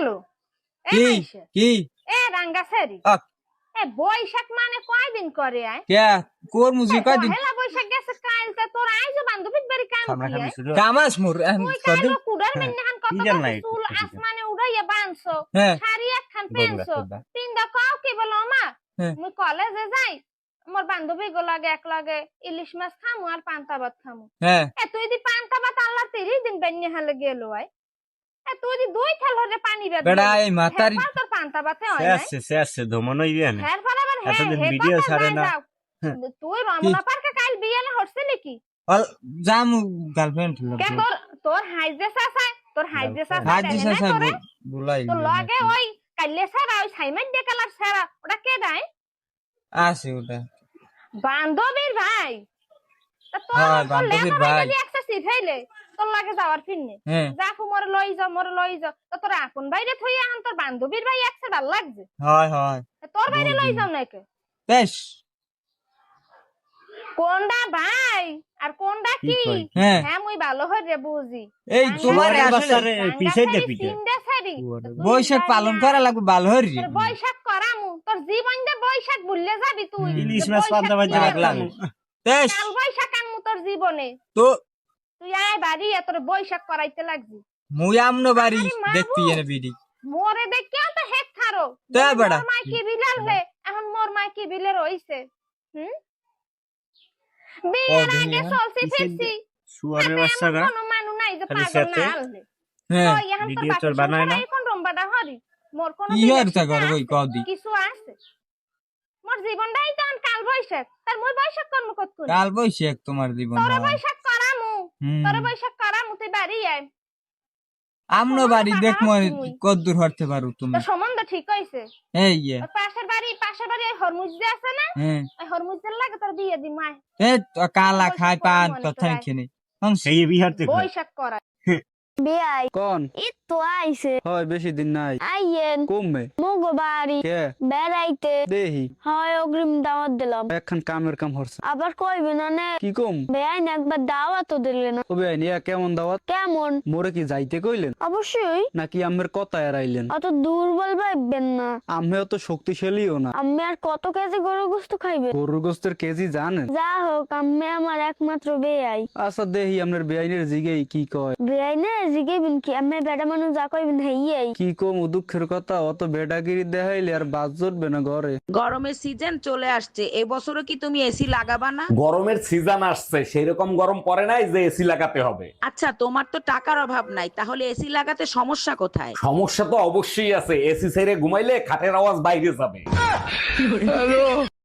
Hello কি কি এ রাঙ্গাসারি এ বৈশাখ মানে কয়দিন করে আয় কে কোর মুজি কয়দিন পহেলা বৈশাখ গেছে কাল তা তোর আইজো বান্ধবীর বাড়ি কাম কি আয় কামাস মোর তুই কালো কুড়ার মেনহান কত চুল আসমানে উড়াইয়া বানছো শাড়ি একখান পেনছো তিনটা কাও কি বলো মা মুই কলেজে যাই আমার বান্ধবী গো লাগে এক লাগে ইলিশ মাছ খামু আর পান্তা ভাত খামু এ তুই দি পান্তা ভাত আল্লাহ 30 দিন বেন্নে হালে গেল আয় এ তুই দি দুই থাল হরে পানি রে বেড়া এই মাতারি তোর পান্তা ভাতে হয় না শেষ ধমনই বিয়া না হ্যাঁ বরাবর এতদিন ভিডিও ছাড়ে না তুই রমনা পার্কে কাল বিয়ে না হচ্ছে নাকি জামু গার্লফ্রেন্ড কে তোর হাইজেস আছে তোর হাইজেস আছে হাজিস আছে বুলাই তো লগে ওই কাইলে সারা ওই সাইমেন্ট দে কালার সারা ওটা কে দেয় আছে ওটা বান্ধবীর ভাই তা হ্যাঁ, তোর বান্ধবীর ভাই। একটা সিট হইলে তোর লাগে যাওয়ার ফিরনে যাকু মোর লই যা তো তোর আপন বাইরে থই আন তোর বান্ধবীর ভাই একসে ভাল লাগছে হয় হয় তোর বাইরে লই যাও নাকি বেশ কোনটা ভাই আর কোনটা কি হ্যাঁ মুই ভালো হইরে বুঝি এই তোমার আসলে পিছে দে পিছে বৈশাখ পালন করা লাগবে ভালো হরি বৈশাখ করামু তোর জীবন দে বৈশাখ ভুললে যাবি তুই ইলিশ মাছ পান্তা ভাত লাগলাম বেশ কাল বৈশাখ আনমু তোর জীবনে তো তুই আয় বাড়ি তোর বৈশাখ করাইতে লাগবি মুই আমনো বাড়ি দেখতি এনে বিডি মোরে দেখিয়া তো হেক থারো তা বড়া মোর মাই কি বিলাল হে এখন মোর মাই কি বিলের হইছে বিয়ের আগে চলছি ফিরছি সুয়ারের বাচ্চারা কোনো মানু নাই যে খালি পাগল না সাথে আলবে হ্যাঁ তো এখন তোর ভিডিও চল বানায় না কোন রম্বাটা হরি মোর কোন কি আর তা করে কই কদি কিছু আছে মোর জীবনটাই তো কাল বৈশাখ তার মই বৈশাখ কর্ম কত করি কাল বৈশাখ তোমার জীবন তোর বৈশাখ করামু তোর বৈশাখ করামু তুই বাড়ি আয় আমনো বাড়ি দেখ মই কত দূর হতে পারো তুমি তো সম্বন্ধ ঠিক হইছে এই পাশের বাড়ি হরমুজ যে আছে না ওই হরমুজের লাগে তোর বিয়ে দি মায় এ কালা খাই পান তথাই খেনে সেই বিহারতে বৈশাখ করা বিয়াই কোন তো আইছে হয় বেশি দিন নাই আইয়েন কমবে মগো বাড়ি কে বেড়াইতে দেহি হয় অগ্রিম দাওয়াত দিলাম একখান কামের কাম হরছে আবার কইবে না নে কি কম বেআইন একবার দাওয়াতও দিলেন না ও বেআইন ইয়া কেমন দাওয়াত কেমন মোরে কি যাইতে কইলেন অবশ্যই নাকি আমের কথা এরাইলেন অত দুর্বল ভাববেন না আমি অত শক্তিশালীও না আমি আর কত কেজি গরু গোস্ত খাইবে গরুর গোস্তের কেজি জানেন যা হোক আমি আমার একমাত্র বেআই আচ্ছা দেহি আপনার বেআইনের জিগেই কি কয় বেআইনে জিগেবেন কি আমি বেটা মানুষ যা কইবেন হেইয়াই কি কম দুঃখের কথা অত বেটাগিরি দেখাইলে আর বাদ জুটবে না ঘরে গরমের সিজন চলে আসছে এবছরও কি তুমি এসি লাগাবা না? গরমের সিজন আসছে সেই রকম গরম পড়ে নাই যে এসি লাগাতে হবে। আচ্ছা তোমার তো টাকার অভাব নাই, তাহলে এসি লাগাতে সমস্যা কোথায়? সমস্যা তো অবশ্যই আছে, এসি ছেড়ে ঘুমাইলে খাটের আওয়াজ বাইরে যাবে।